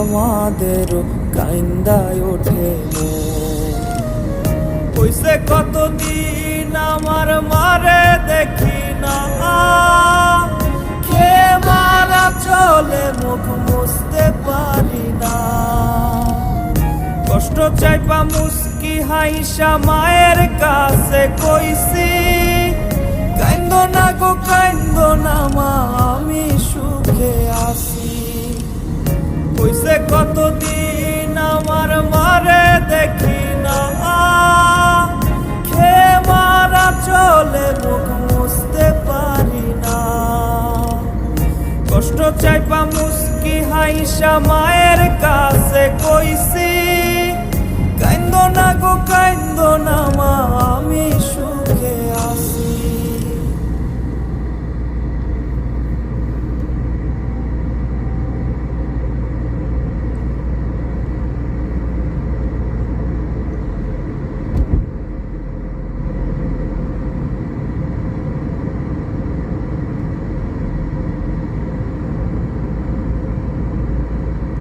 আমাদেরও কাইন্দায় ওঠে কইছে কতদিন আমার মারে দেখি না খে মারা চলে মুখ মুছতে পারি না কষ্ট চাইপা মুস্কি হাইসা মায়ের কাছে কইছি কাইন্দো না গো কাইন্দো না মা আমি সুখে আছি কইছে কতদিন আমার মারে দেখি না খে মারা চলে মুখ মুছতে পারি না কষ্ট চাইপা মুস্কি হাইসা মায়ের কাছে কইছি কাইন্দো না গো কাইন্দো না মা আমি